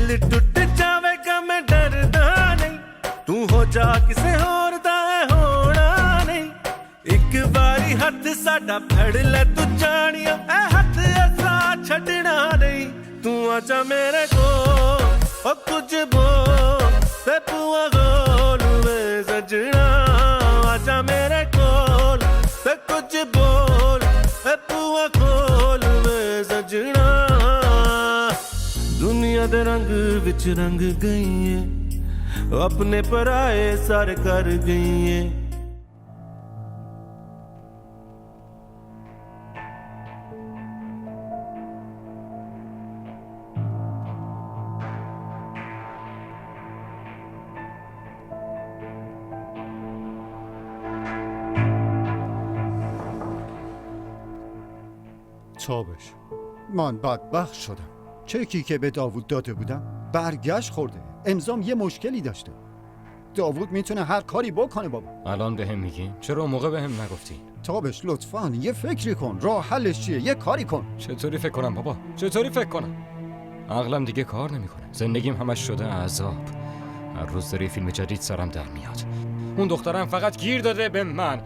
दिल टूट जावेगा मैं डरदा नहीं तू हो जा किसे होर दा होना नहीं एक बारी हथ साडा फड़ ले तू जानिया ए हथ ऐसा छड़ना नहीं तू आजा मेरे को ओ कुछ बोल ते पुआ गोल में सजना आजा मेरे कोल ते कुछ बोल ते पुआ गोल में सजना दुनिया दे रंग विच रंग गई है अपने पराए सर कर गई है تابش من بدبخت شدم چکی که به داوود داده بودم برگشت خورده امضام یه مشکلی داشته داوود میتونه هر کاری بکنه بابا الان بهم میگی چرا اون موقع بهم نگفتی؟ تابش لطفاً یه فکری کن راه حلش چیه یه کاری کن چطوری فکر کنم بابا؟ چطوری فکر کنم؟ عقلم دیگه کار نمیکنه زندگیم همش شده عذاب هر روز داره فیلم جدید سرم در میاد اون دخترم فقط گیر داده به من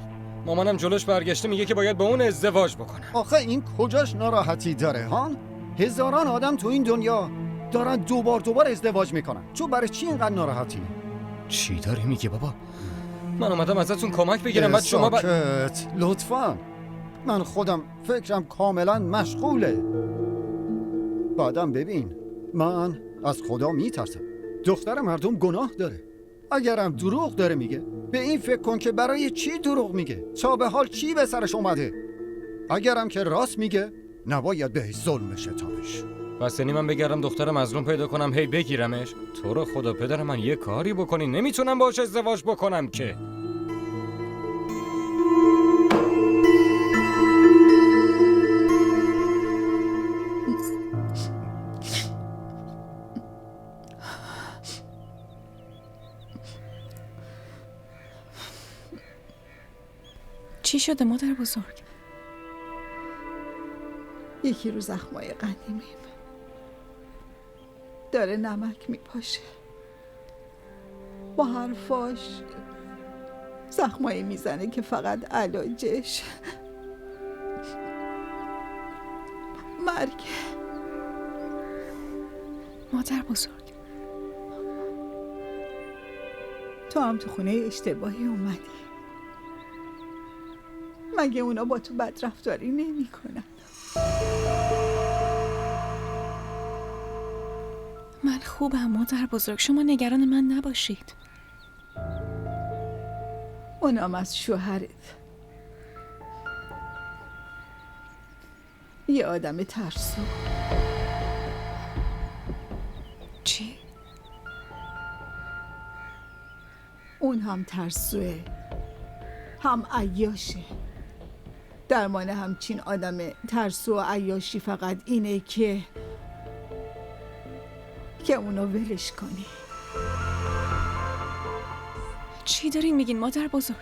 مامانم جلوش برگشته میگه که باید با اون ازدواج بکنم آخه این کجاش ناراحتی داره ها؟ هزاران آدم تو این دنیا دارن دوبار ازدواج میکنن تو برای چی اینقدر ناراحتی؟ چی داری میگی بابا؟ من اومدم ازتون کمک بگیرم بعد شما ساکت لطفاً من خودم فکرم کاملا مشغوله بعدم ببین من از خدا میترسم دختر مردم گناه داره اگرم دروغ داره میگه به این فکر کن که برای چی دروغ میگه تا به حال چی به سرش اومده اگرم که راست میگه نباید بهش ظلم شه تابش بس یعنی من بگردم دختر مظلوم پیدا کنم هی بگیرمش تو رو خدا پدر من یه کاری بکنی نمیتونم باهاش ازدواج بکنم که چی شده مادر بزرگ؟ یکی رو زخمای قدیمیم داره نمک میپاشه با حرفاش زخمایی میزنه که فقط علاجش مرگ. مادر بزرگ تو هم تو خونه اشتباهی اومدی مگه اونا با تو بدرفتاری نمی کنن؟ من خوبم مادر بزرگ شما نگران من نباشید اونم از شوهرت یه آدم ترسو چی؟ اون هم ترسوه هم عیاشه درمان همچین آدم ترسو و عیاشی فقط اینه که اونو ولش کنی. چی دارین میگین مادر بزرگ؟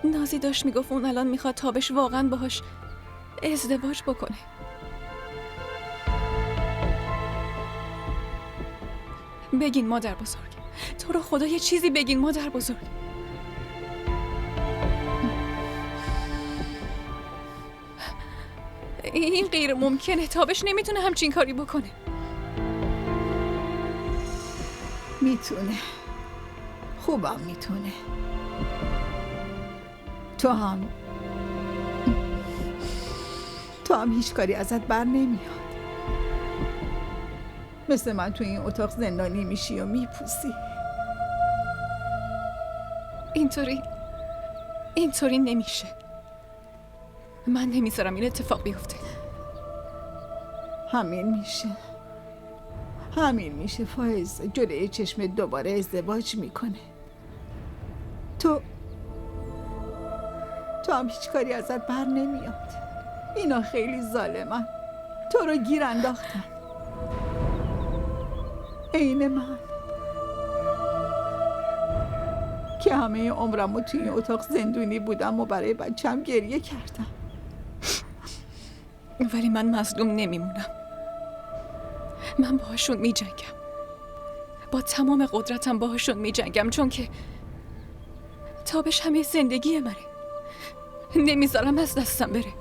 نازی داشت میگفت اون الان میخواد تابش واقعا باهاش ازدواج بکنه. بگین مادر بزرگ تو رو خدا یه چیزی بگین مادر بزرگ. این غیر ممکنه تابش نمیتونه همچین کاری بکنه. میتونه خوبم میتونه تو هم هیچ کاری ازت بر نمیاد مثل من تو این اتاق زندانی میشی و میپوسی اینطوری نمیشه من نمیذارم این اتفاق بیفته همین میشه فایز جلوی چشم دوباره ازدواج میکنه تو هم هیچ کاری ازت بر نمیاد اینا خیلی ظالمن تو رو گیر انداختن عین من که همه عمرمو توی این اتاق زندونی بودم و برای بچم گریه کردم ولی من مظلوم نمیمونم من باهاشون می جنگم. با تمام قدرتم باهاشون می جنگم، چون که تابش همه زندگی منه. نمیذارم از دستم بره.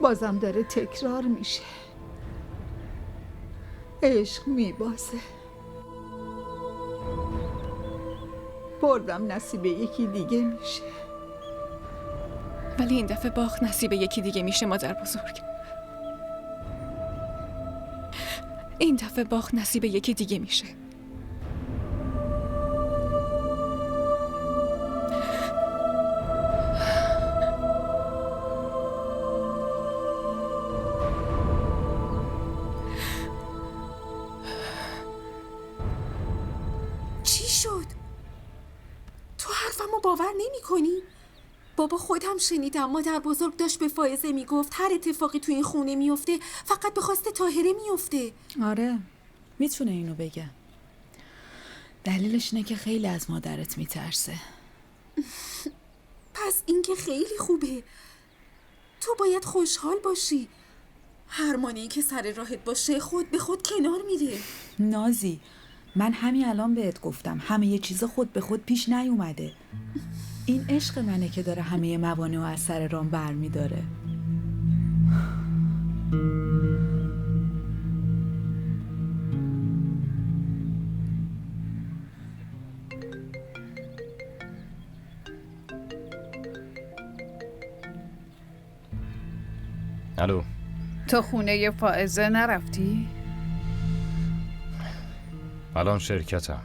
بازم داره تکرار میشه. عشق میبازه. بردم نصیب یکی دیگه میشه. ولی این دفعه باخت نصیب یکی دیگه میشه مادر بزرگ. این دفعه باخت نصیب یکی دیگه میشه. چی شد؟ تو حرفمو باور نمی کنی؟ بابا خودم شنیدم مادر بزرگ داشت به فائزه میگفت هر اتفاقی تو این خونه میفته فقط به خواست طاهره میفته. آره میتونه اینو بگه. دلیلش اینه که خیلی از مادرت میترسه. پس این که خیلی خوبه. تو باید خوشحال باشی. هر مانعی که سر راهت باشه خود به خود کنار میره. نازی من همین الان بهت گفتم همه یه چیز خود به خود پیش نیومده. این عشق منه که داره همه موانع و از سر راه برمیداره. الو. تو خونه فائزه نرفتی؟ الان شرکتم.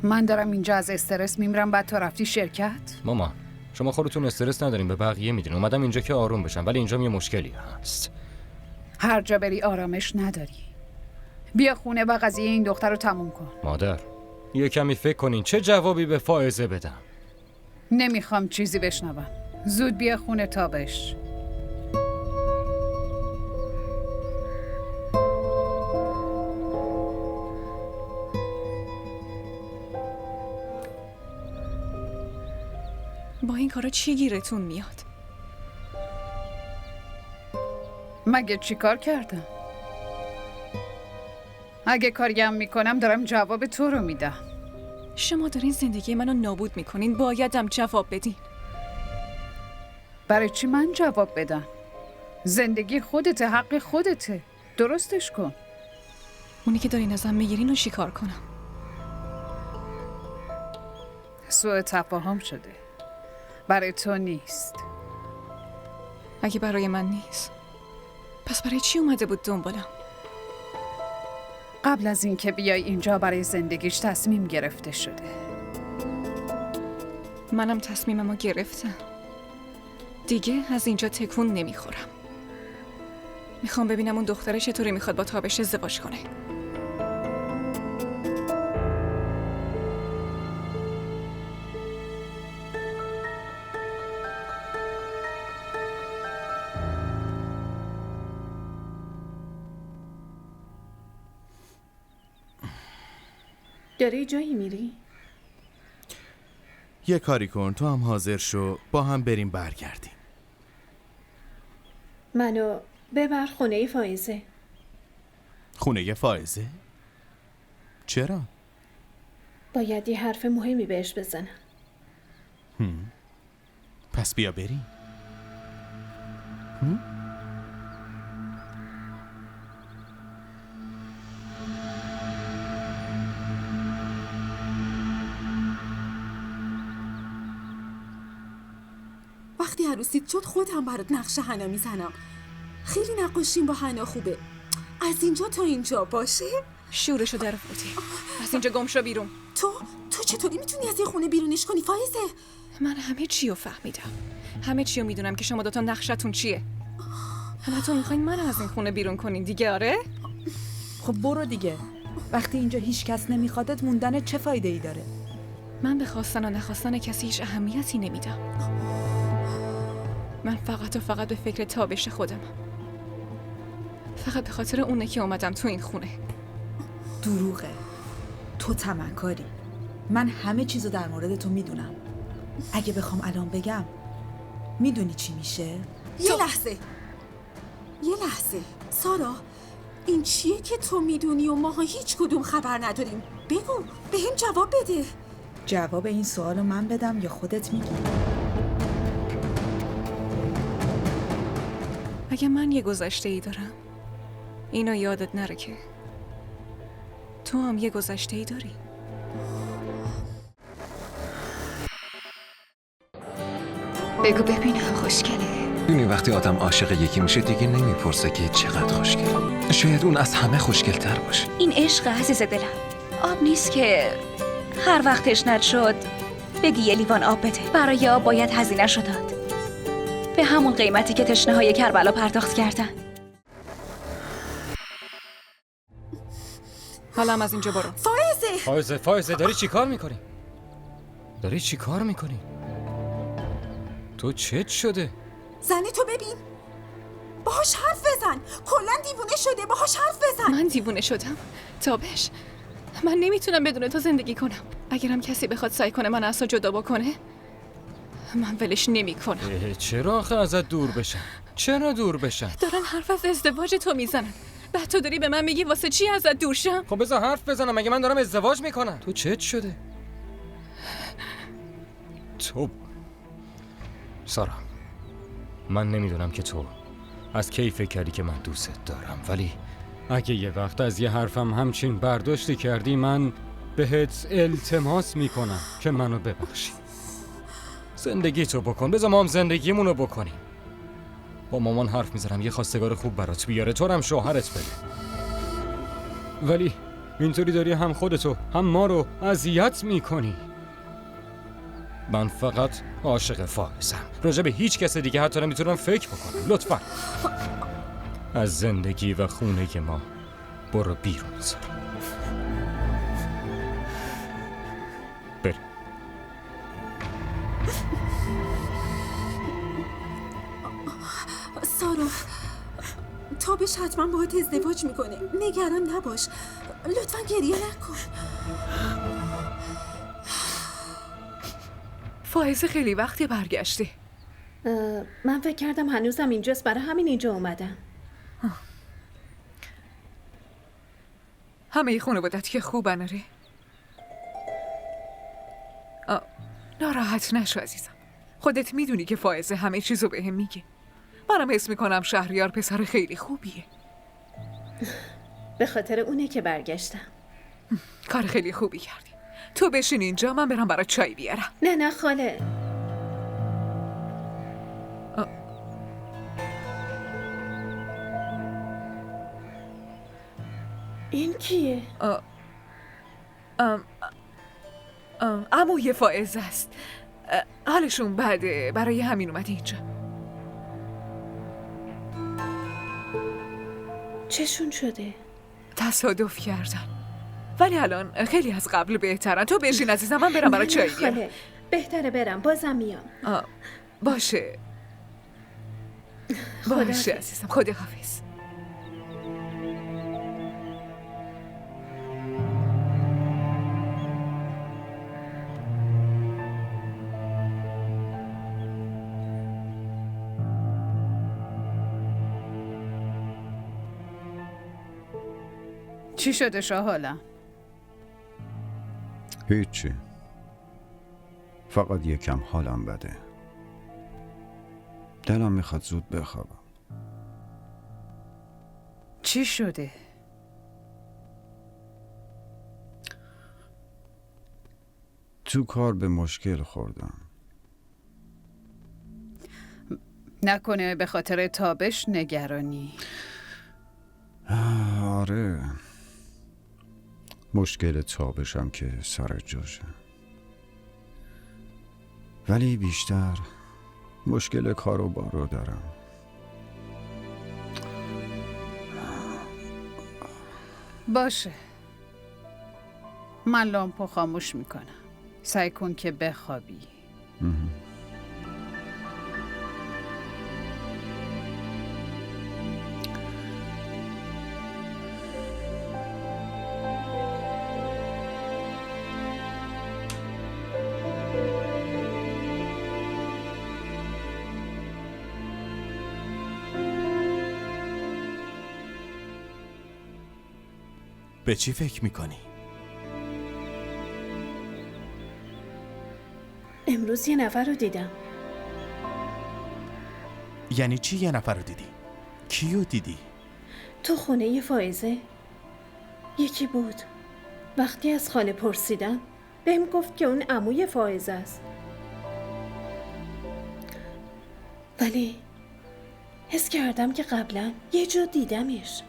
من دارم اینجا از استرس میمیرم بعد تو رفتی شرکت؟ مامان شما خودتون استرس ندارین، به بقیه میدین. اومدم اینجا که آروم بشم، ولی اینجا یه مشکلی هست. هر جا بری آرامش نداری. بیا خونه و قضیه این دختر رو تموم کن. مادر یه کمی فکر کنین چه جوابی به فائزه بدم. نمیخوام چیزی بشنوم. زود بیا خونه تابش. با این کارا چی گیرتون میاد؟ مگه چی کار کردم؟ اگه کاری هم میکنم دارم جواب تو رو میدم. شما دارین زندگی منو نابود میکنین، بایدم جواب بدین. برای چی من جواب بدم؟ زندگی خودته، حق خودته. درستش کن. اونی که دارین ازم میگیرین رو چیکار کنم؟ سوء تفاهم شده. برای تو نیست. اگه برای من نیست پس برای چی اومده بود دنبالم؟ قبل از اینکه بیای اینجا برای زندگیش تصمیم گرفته شده. منم تصمیممو گرفتم. دیگه از اینجا تکون نمیخورم. میخوام ببینم اون دختره چطوری میخواد با تابش ازدواج کنه. داری جایی میری؟ یه کاری کن تو هم حاضر شو با هم بریم برگردیم. منو ببر خونه فائزه. خونه فائزه؟ چرا؟ باید یه حرف مهمی بهش بزنم. پس بیا بریم. وقتی عروسیت شد خودم برات نقش حنا میزنم. خیلی نقاشیم با حنا خوبه. از اینجا تا اینجا باشه؟ شورشو در آوردی. از اینجا گم شو بیرون. تو چطوری میتونی از این خونه بیرونش کنی فائزه؟ من همه چی رو فهمیدم. همه چی رو میدونم که شما دوتا نقشتون چیه. همتون میخواین منو از این خونه بیرون کنین دیگه، آره؟ خب برو دیگه. وقتی اینجا هیچ کس نمیخوادت موندن چه فایده ای داره؟ من به خواستن و نخواستن کسی هیچ اهمیتی نمیدم. من فقط و فقط به فکر تابش خودم. فقط به خاطر اونه که اومدم تو این خونه. دروغه. تو طمع‌کاری. من همه چیزو در مورد تو میدونم. اگه بخوام الان بگم میدونی چی میشه؟ یه لحظه سارا، این چیه که تو میدونی و ماها هیچ کدوم خبر نداریم؟ بگو، به هم جواب بده. جواب این سوالو من بدم یا خودت میگی؟ اگه من یه گذشته ای دارم، اینو یادت نره که تو هم یه گذشته ای داری. بگو ببینم خوشگله. دونی وقتی آدم عاشق یکی میشه دیگه نمیپرسه که چقدر خوشگل. شاید اون از همه خوشگل‌تر باشه. این عشق عزیز دلم آب نیست که هر وقت تشنت شد بگی یه لیوان آب بده. برای آب باید هزینه‌شو داد، به همون قیمتی که تشنه‌های کربلا پرداخت کردن. حالا هم از اینجا برو. فائزه داری چی کار میکنی؟ داری چی کار میکنی؟ تو چت شده؟ زنه تو ببین، باهاش حرف بزن. کلا دیوونه شده، باهاش حرف بزن. من دیوونه شدم؟ تابش، من نمیتونم بدون تو زندگی کنم. اگرم کسی بخواد سعی کنه من از تو جدا بکنه، من ولش نمیکنم. چرا آخه ازت دور بشن؟ چرا دور بشن؟ دارن حرف از ازدواج تو میزنن. بعد تو داری به من میگی واسه چی ازت دور شم؟ خب بذار حرف بزنم، مگه من دارم ازدواج میکنم؟ تو چت شده؟ تو سارا، من نمیدونم که تو از کی فکر کردی که من دوست دارم، ولی اگه یه وقت از یه حرفم همچین برداشتی کردی، من بهت التماس میکنم که منو ببخشی. زندگی تو بکن، بذار ما هم زندگیمونو بکنیم. با مامان حرف میزنم یه خواستگار خوب برات بیاره، تو هم شوهرت بده. ولی اینطوری داری هم خودتو هم ما رو اذیت میکنی. من فقط عاشق فائزم، راجع به هیچ کس دیگه حتی نمیتونم فکر بکنم. لطفا از زندگی و خونه ما برو بیرون سارا. بریم. سارا، تابش حتما باهات ازدواج میکنه. نگران نباش، لطفا گریه نکن. فائزه خیلی وقتی برگشته. من فکر کردم هنوزم اینجاست، برای همین اینجا اومدم. همه خانوادت که خوبن؟ آره. ناراحت نشو عزیزم، خودت میدونی که فائزه همه چیزو بهم میگه. منم حس میکنم شهریار پسر خیلی خوبیه. به خاطر اونه که برگشتم. کار خیلی خوبی کردی. تو بشین اینجا، من برم برای چای بیارم. نه خاله. این کیه؟ عموی فائزه است. حالشون بده، برای همین اومده اینجا. چشون شده؟ تصادف کردن، ولی الان خیلی از قبل بهترن. تو بشین عزیزم، من برم برای چای بیارم. خاله بهتره برم، بازم میام. باشه عزیزم، خداحافظ. چی شده شاه حالا؟ هیچی، فقط یکم حالم بده. دلم میخواد زود بخوابم. چی شده؟ تو کار به مشکل خوردم. نکنه به خاطر تابش نگرانی؟ آره، مشکل تابشم که سر جاشه، ولی بیشتر مشکل کار و بارو دارم. باشه، من لامپو خاموش میکنم. سعی کن که بخوابی. به چی فکر میکنی؟ امروز یه نفر رو دیدم. یعنی چی یه نفر رو دیدی؟ کیو دیدی؟ تو خونه فائزه یکی بود. وقتی از خاله پرسیدم بهم گفت که اون عموی فائزه است، ولی حس کردم که قبلا یه جا دیدمش.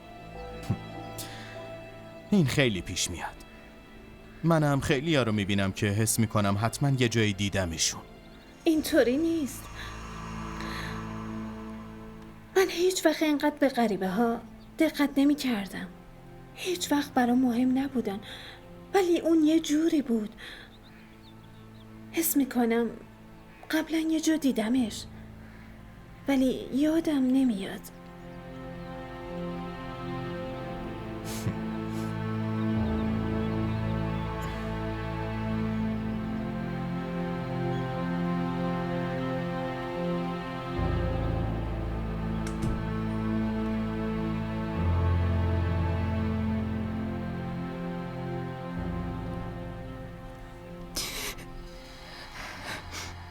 این خیلی پیش میاد. منم خیلی ها رو میبینم که حس میکنم حتما یه جایی دیدمشون. اینطوری نیست. من هیچ وقت اینقدر به غریبه ها دقت نمی کردم. هیچ وقت برام مهم نبودن، ولی اون یه جوری بود. حس میکنم قبلا یه جا دیدمش، ولی یادم نمیاد.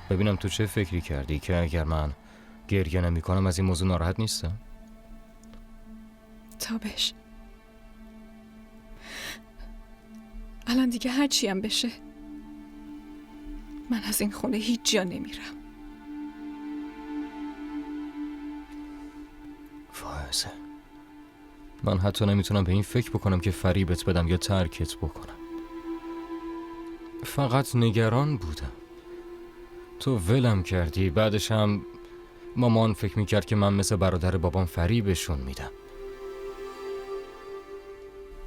ببینم تو چه فکری کردی که اگر من گریه نمی کنم از این موضوع ناراحت نیستم؟ تابش، الان دیگه هر چی هم بشه من از این خونه هیچ جا نمیرم. فائزه، من حتی نمیتونم به این فکر بکنم که فریبت بدم یا ترکت بکنم. فقط نگران بودم. تو ولم کردی، بعدش هم مامان فکر میکرد که من مثل برادر بابام فریبشون میدم.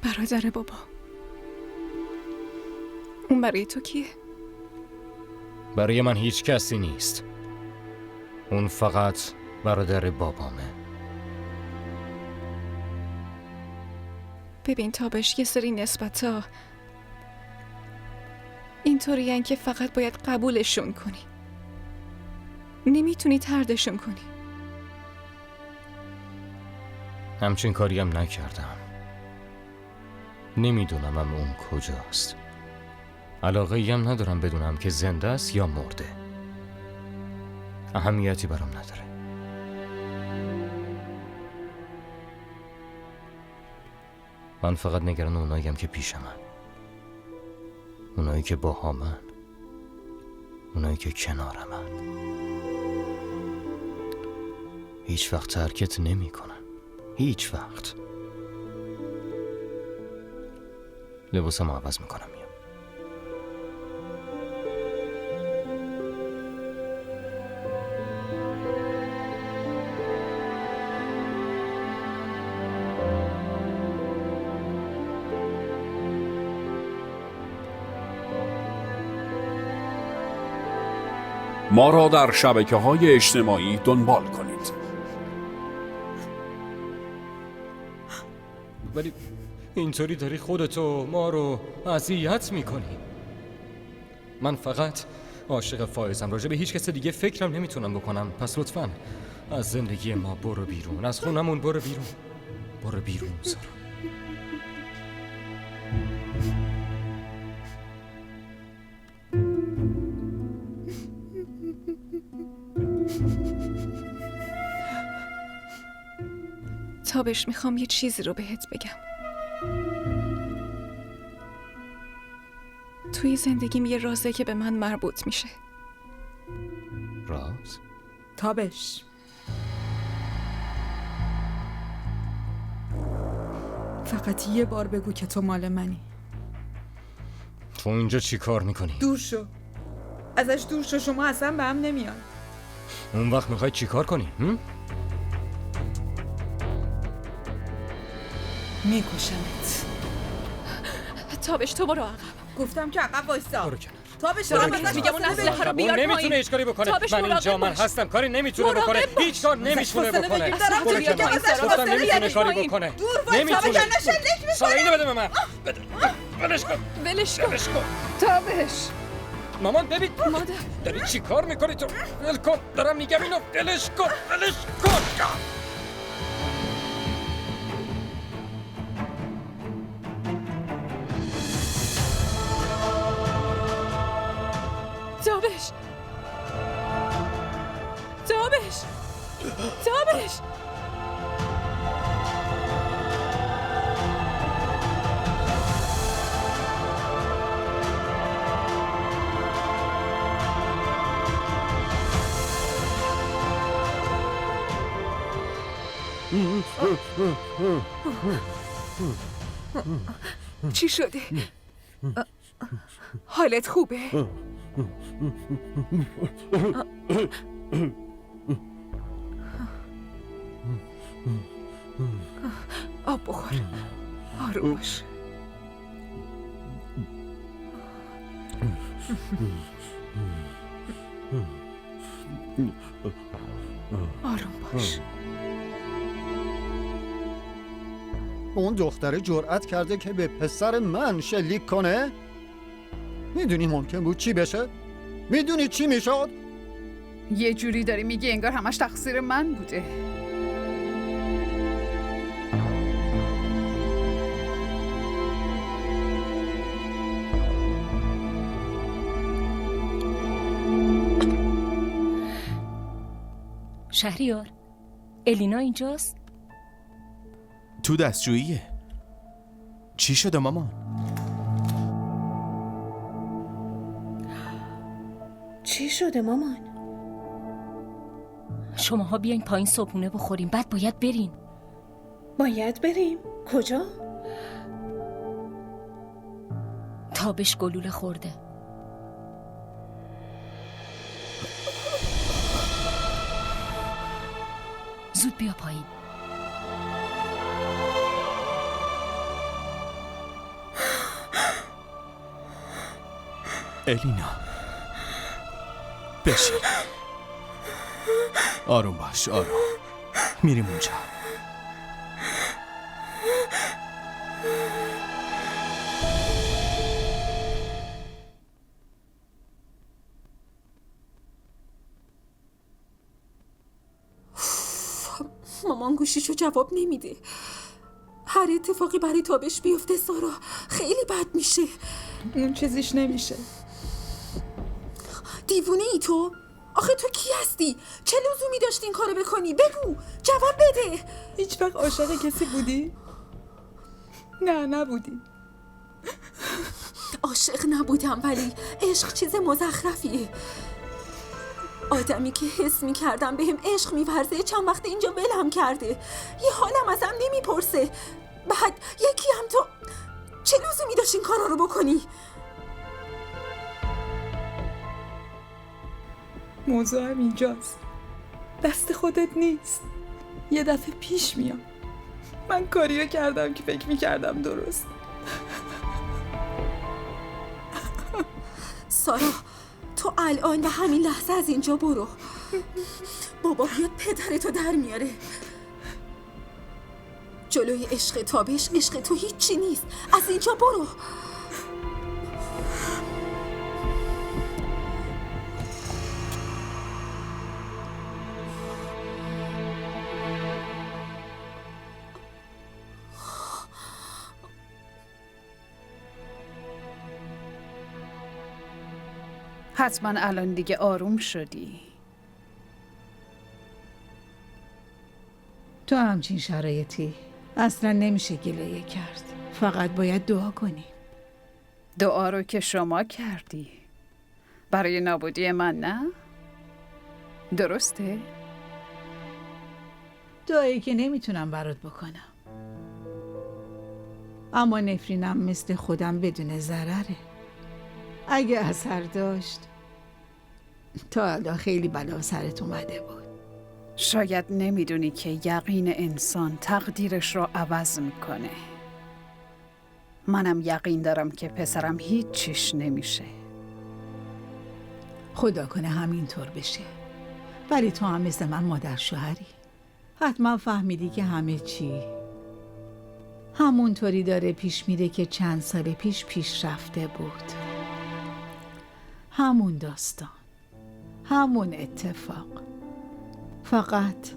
برادر بابا؟ اون برای تو کیه؟ برای من هیچ کسی نیست. اون فقط برادر بابامه. ببین تابش، یه سری نسبت‌ها اینطوریه که فقط باید قبولشون کنی، نمیتونی طردشون کنی. همچین کاری هم نکردم. نمیدونم اون کجاست. علاقه‌ای هم ندارم بدونم که زنده است یا مرده. اهمیتی برام نداره. من فقط نگران اوناییم که پیشمن، اونایی که باهامن، اونایی که کنارمن. هیچ وقت ترکت نمی کنن. هیچ وقت. لباسم عوض میکنم میام. ما را در شبکه‌های اجتماعی دنبال کنید. ولی اینطوری داری خودتو ما رو اذیت میکنی. من فقط عاشق فائزم، راجع به هیچ کس دیگه فکرم نمیتونم بکنم. پس لطفاً از زندگی ما برو بیرون، از خونمون برو بیرون. برو بیرون سارا. تابش، میخوام یه چیزی رو بهت بگم. توی زندگیم یه رازه که به من مربوط میشه. راز؟ تابش، فقط یه بار بگو که تو مال منی. تو اینجا چی کار میکنی؟ دور شو ازش، دور شو. شما اصلا به هم نمیاد. اون وقت میخوای چی کار کنی؟ میکشمت. تابش، تو برو عقب. گفتم که عقب وایسا. برو کنار. تابش، دارم ازش میگم اون اسلحه رو بیار پایین. نمیتونه هیچ کاری بکنه. تابش، من اینجا من هستم، کاری نمیتونه بکنه. هیچ کار نمیتونه بکنه. برو کنار. گفتم نمیتونه کاری بکنه. نمیتونه. سارا اینو بده به من. ولش کن. ولش کن. تابش، مامان ببین مادر، داری چی کار میکنی تو؟ ول کن، دارم میگم اینو ولش کن. ولش کن. تابش تابش تابش چی شده؟ حالت خوبه؟ آب بخور. آروم باش. آروم باش. اون دختره جرأت کرده که به پسر من شلیک کنه؟ میدونی ممکن بود چی بشه؟ میدونی چی میشد؟ یه جوری داری میگی انگار همش تقصیر من بوده. شهریار، الینا اینجاست؟ تو دستشوییه. چی شده مامان؟ چی شده مامان؟ شماها بیاین پایین صبحونه بخوریم، بعد باید برین. باید بریم؟ کجا؟ تابش گلوله خورده. زود بیا پایین. الینا بشین. آروم باش، آروم. میریم اونجا. مامان گوشیشو جواب نمیده. هر اتفاقی برای تابش بیفته سارا خیلی بد میشه. اون چیزیش نمیشه. دیوونه ای تو؟ آخه تو کی هستی؟ چه لزومی داشتی این کارو بکنی؟ بگو، جواب بده. هیچ وقت عاشق کسی بودی؟ نه نبودی. عاشق نبودم، ولی عشق چیز مزخرفیه. آدمی که حس میکردم بهم عشق میورزه چند وقت اینجا ولم کرده. یه حالم ازم نمیپرسه. بعد یکی هم تو چه لزومی داشت این کارا رو بکنی؟ موضوع هم اینجاست. دست خودت نیست. یه دفعه پیش میاد. من کاریو کردم که فکر میکردم درست. سارا تو الان به همین لحظه از اینجا برو. بابا بیاد پدرتو در میاره. جلوی عشق تابش، عشق تو هیچی نیست. از اینجا برو. حتما الان دیگه آروم شدی. تو همچین شرایطی اصلا نمیشه گلایه کرد. فقط باید دعا کنی. دعا رو که شما کردی برای نابودی من، نه؟ درسته؟ دعایی که نمیتونم برات بکنم، اما نفرینم مثل خودم بدون ضرره. اگه اثر داشت تا الان خیلی بلا سرت اومده بود. شاید نمیدونی که یقین انسان تقدیرش رو عوض میکنه. منم یقین دارم که پسرم هیچ چیش نمیشه. خدا کنه همینطور بشه. ولی تو هم مثل من مادر شوهری. حتما فهمیدی که همه چی همونطوری داره پیش میره که چند سال پیش رفته بود. همون داستان، همون اتفاق، فقط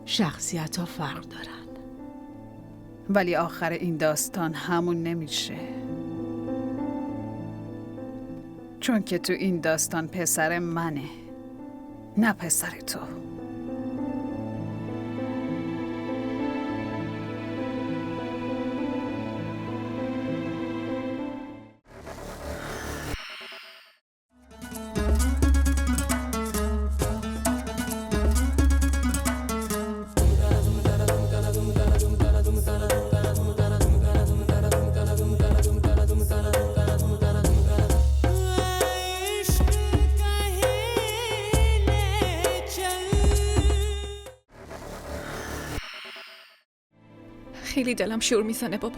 شخصیت ها فرق دارن. ولی آخر این داستان همون نمیشه. چون که تو این داستان پسر منه، نه پسر تو. خیلی دلم شور میزنه بابا.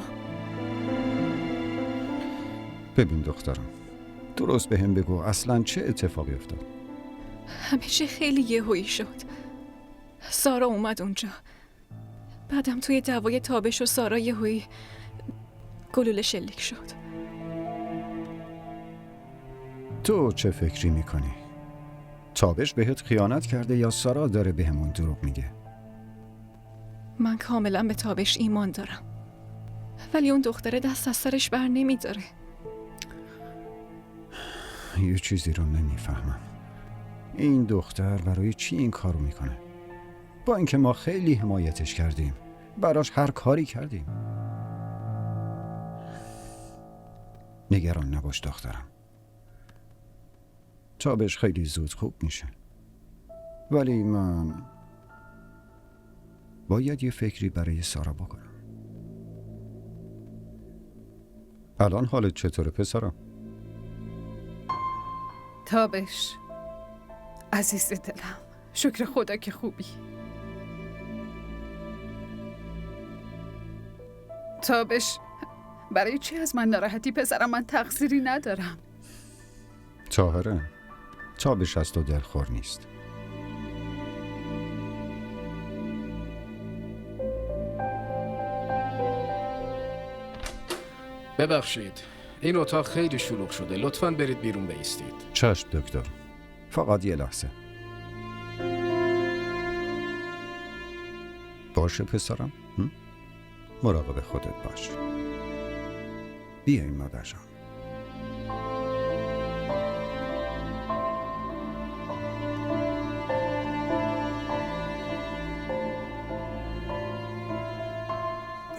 ببین دخترم، درست به هم بگو اصلا چه اتفاقی افتاد؟ همیشه خیلی یهویی شد. سارا اومد اونجا، بعدم توی دعوای تابش و سارا یهویی گلوله شلیک شد. تو چه فکری میکنی؟ تابش بهت خیانت کرده یا سارا داره بهمون دروغ میگه؟ من کاملا به تابش ایمان دارم، ولی اون دختره دست از سرش بر نمیداره. یه چیزی رو نمیفهمم. این دختر برای چی این کارو میکنه؟ با اینکه ما خیلی حمایتش کردیم، براش هر کاری کردیم. نگران نباش دخترم، تابش خیلی زود خوب میشه. ولی من باید یه فکری برای سارا بکنم. الان حالت چطوره پسرم؟ تابش عزیز دلم، شکر خدا که خوبی. تابش برای چی از من ناراحتی پسرم؟ من تقصیری ندارم. طاهره، تابش از تو دلخور نیست. ببخشید، این اتاق خیلی شلوغ شده، لطفاً برید بیرون بایستید. چشم دکتر، فقط یه لحظه. باشه پسرم، مراقب خودت باش. بیاین مادر جان.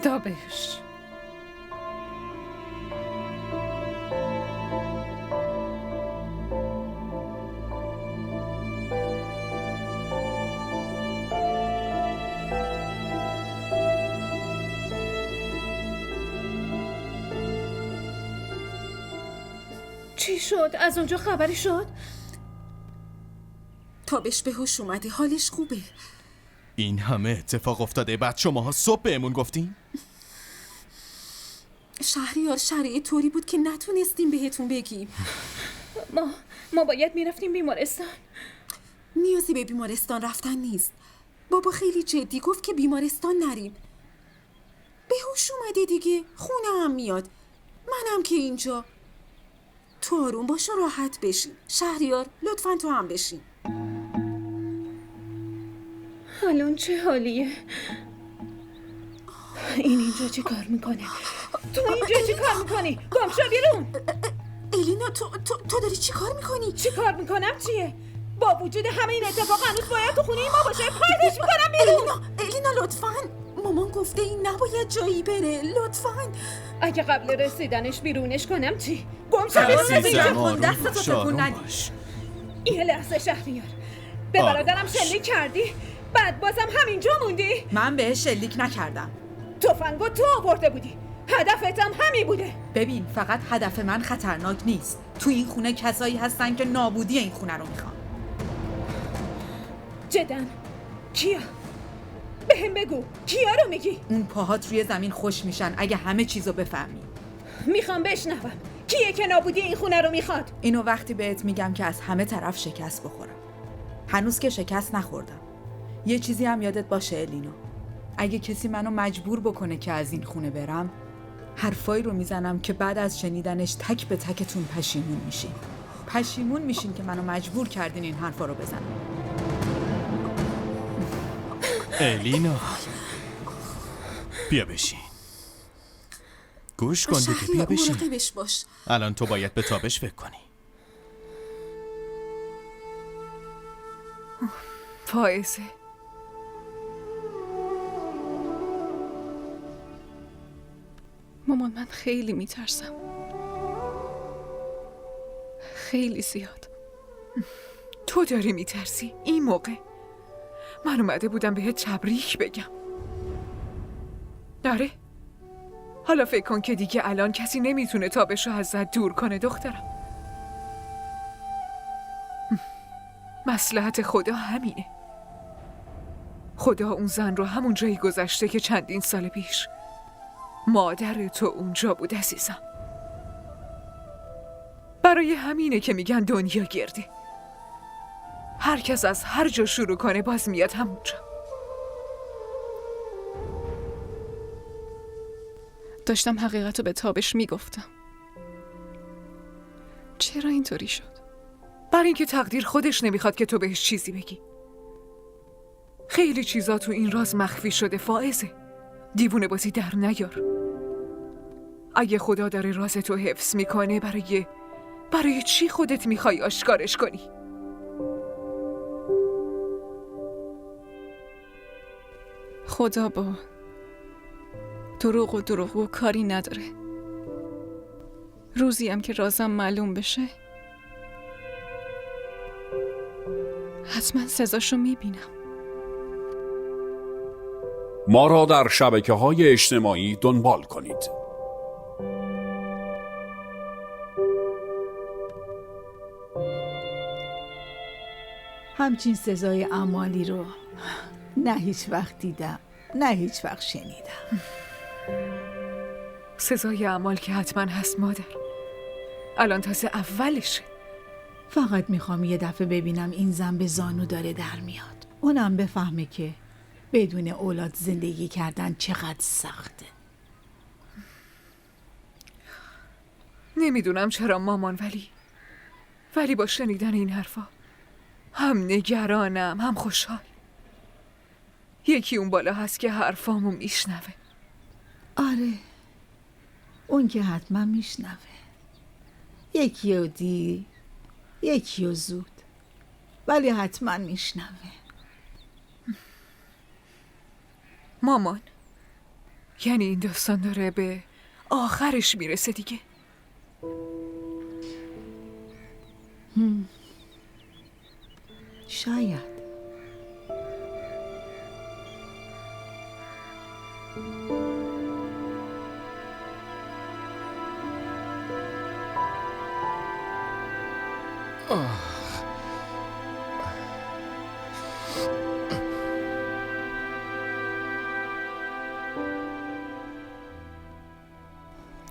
تابش چی شد؟ از اونجا خبری شد؟ تابش به هوش اومده، حالش خوبه. این همه اتفاق افتاده بعد شماها صبح بهمون گفتین؟ شهریار شرایط طوری بود که نتونستیم بهتون بگیم. ما باید میرفتیم بیمارستان. نیازی به بیمارستان رفتن نیست. بابا خیلی جدی گفت که بیمارستان نریم. به هوش اومده دیگه، خونه هم میاد، منم که اینجا. تو آروم باش و راحت بشین. شهریار لطفاً تو هم بشین. الان چه حالیه؟ این اینجا چی کار میکنه؟ تو اینجا چی کار میکنی؟ گم شو بیرون! الینا تو داری چی کار میکنی؟ چی کار میکنم چیه؟ با وجود همه این اتفاق هنوز باید تو خونه ما باشه. پرتش میکنم بیرون! الینا لطفاً، مامان گفته این نباید جایی بره، لطفاً. اگه قبل رسیدنش بیرونش کنم چی؟ گم شو بیرون از اینجا! دستتو تکون ندی. یه لحظه شهریار، به برادرم شلیک کردی؟ بعد بازم همینجا موندی؟ من بهش شلیک نکردم. تفنگو تو آورده بودی، هدفت هم همین بوده. ببین، فقط هدف من خطرناک نیست. تو این خونه کسایی هستن که نابودی این خونه رو میخوان. جدن کیا؟ به هم بگو کیا رو میگی؟ اون پاهات روی زمین خوش میشن اگه همه چیزو بفهمی. میخوام بشنوم کیه که نابودی این خونه رو میخواد؟ اینو وقتی بهت میگم که از همه طرف شکست بخورم. هنوز که شکست نخوردم. یه چیزی هم یادت باشه الینا، اگه کسی منو مجبور بکنه که از این خونه برم، حرفایی رو میزنم که بعد از شنیدنش تک به تکتون پشیمون میشین. پشیمون میشین که منو مجبور کردین این حرفا رو بزنم. الینا بیا بشین. گوش کن دیگه، بیا بشین. مراقبش باش. الان تو باید به تابش فکر کنی. فائزه، مامان من خیلی میترسم، خیلی زیاد. تو داری میترسی؟ این موقع من اومده بودم بهت تبریک بگم. داره؟ حالا فکر کن که دیگه الان کسی نمیتونه تابشو ازت دور کنه دخترم. مصلحت خدا همینه. خدا اون زن رو همون جایی گذاشته که چندین سال پیش مادر تو اونجا بود عزیزم. برای همینه که میگن دنیا گرده. هر کس از هر جا شروع کنه باز میاد همونجا. داشتم حقیقت رو به تابش میگفتم. چرا اینطوری شد؟ برای اینکه تقدیر خودش نمیخواد که تو بهش چیزی بگی. خیلی چیزا تو این راز مخفی شده فائزه. دیوونه بازی در نیار. اگه خدا داره راز تو حفظ میکنه برای چی خودت میخوای آشکارش کنی؟ خدا با دروغ کاری نداره. روزی هم که رازم معلوم بشه حتما سزاشو میبینم. ما را در شبکه‌های اجتماعی دنبال کنید. همچین سزای اعمالی رو نه هیچ وقت دیدم نه هیچ وقت شنیدم. سزای اعمال که حتما هست مادر. الان تازه اولشه. فقط میخوام یه دفعه ببینم این زن به زانو داره در میاد. اونم بفهمه که بدون اولاد زندگی کردن چقدر سخته. نمیدونم چرا مامان، ولی با شنیدن این حرفا هم نگرانم هم خوشحال. یکی اون بالا هست که حرفامو میشنوه. آره اون که حتما میشنوه. یکی و دیر یکی و زود، ولی حتما میشنوه. مامان، یعنی این داستان داره به آخرش میرسه دیگه؟ شاید.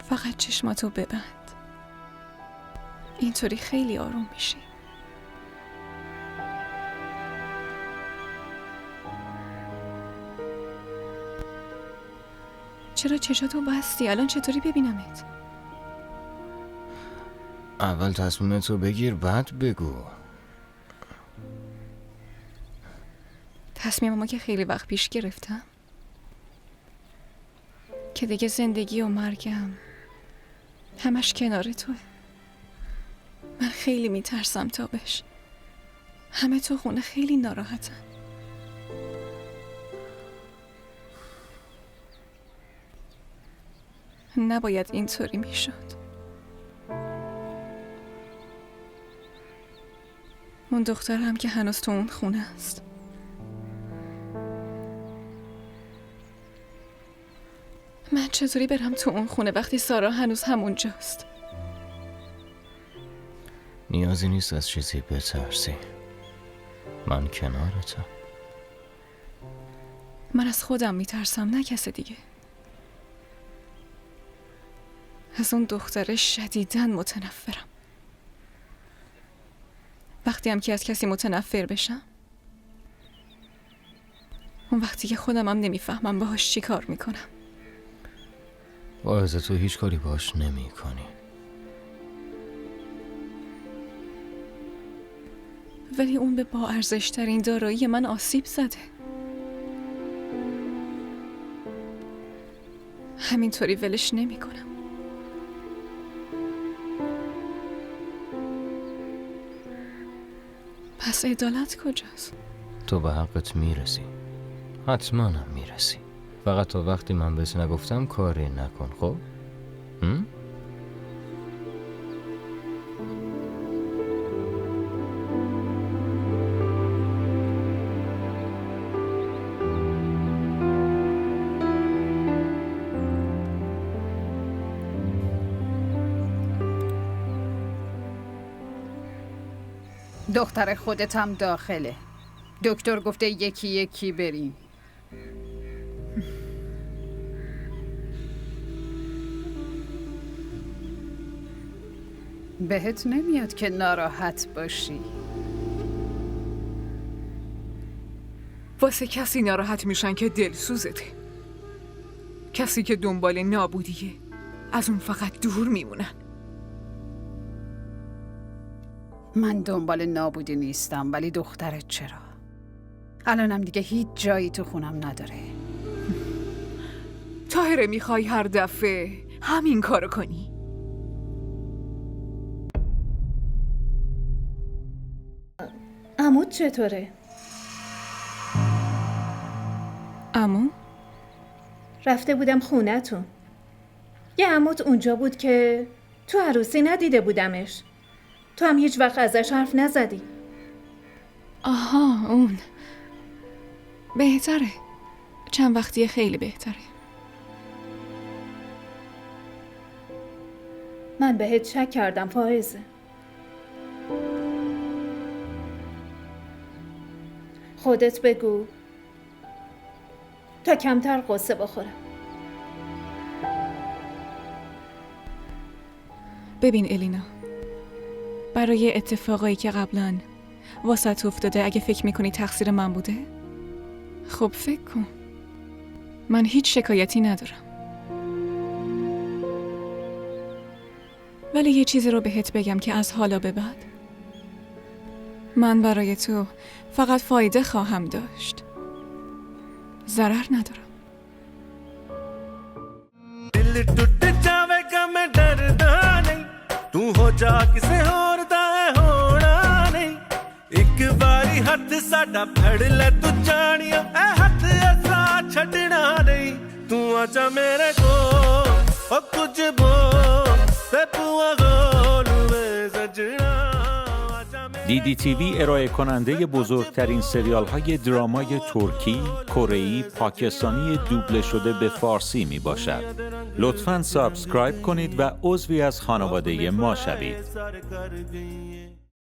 فقط چشماتو ببند. اینطوری خیلی آروم میشی. چرا چشاتو بستی؟ الان چطوری ببینمت؟ اول تصمیمتو بگیر بعد بگو. تصمیممو که خیلی وقت پیش گرفتم که دیگه زندگی و مرگم همش کنار توه. من خیلی میترسم تابش. همه تو خونه خیلی ناراحتن. نباید اینطوری میشد. اون دختر هم که هنوز تو اون خونه است. من چطوری برم تو اون خونه وقتی سارا هنوز همونجاست؟ نیازی نیست از چیزی بترسی. من کنارتم. من از خودم میترسم نه کس دیگه. از اون دختر شدیداً متنفرم. وقتی هم که از کسی متنفر بشم اون وقتی که خودم هم نمیفهمم باهاش چی کار میکنم. باعث تو هیچ کاری باش نمی کنی. ولی اون به با ارزش‌ترین دارایی من آسیب زده. همینطوری ولش نمی کنم. پس عدالت کجاست؟ تو به حقت میرسی. حتما هم میرسی. فقط تا وقتی من بهت نگفتم کاری نکن. خب؟ دختر خودت هم داخله. دکتر گفته یکی یکی بریم. بهت نمیاد که ناراحت باشی. واسه کسی ناراحت میشن که دلسوزته. کسی که دنبال نابودیه از اون فقط دور میمونن. من دنبال نابودی نیستم، ولی دخترت چرا؟ الانم دیگه هیچ جایی تو خونم نداره. طاهره میخوای هر دفعه همین کارو کنی؟ عموت چطوره؟ عمو؟ رفته بودم خونتون. یه عموت اونجا بود که تو عروسی ندیده بودمش. تو هم هیچ وقت ازش حرف نزدی. آها، اون بهتره. چند وقتیه خیلی بهتره. من بهت شک کردم فائزه. خودت بگو تا کمتر قصه بخورم. ببین الینا، برای اتفاقایی که قبلا واسط افتاده اگه فکر میکنی تقصیر من بوده، خب فکر کن. من هیچ شکایتی ندارم. ولی یه چیزی رو بهت بگم که از حالا به بعد من برای تو فقط فایده خواهم داشت، ضرر ندارم. दिल टूट जावेगा मैं डरदा नहीं तू हो जा किसे होर दा होना नहीं एक बारी हाथ साडा फड़ ले तू जानिया ए हाथ ऐसा छड़ना नहीं तू आजा मेरे को ओ कुछ बोल ते पुआ गोल में सजना DDTV ارائه کننده بزرگترین سریال های درامای ترکی، کره‌ای، پاکستانی دوبله شده به فارسی می باشد. لطفاً سابسکرایب کنید و عضوی از خانواده ما شوید.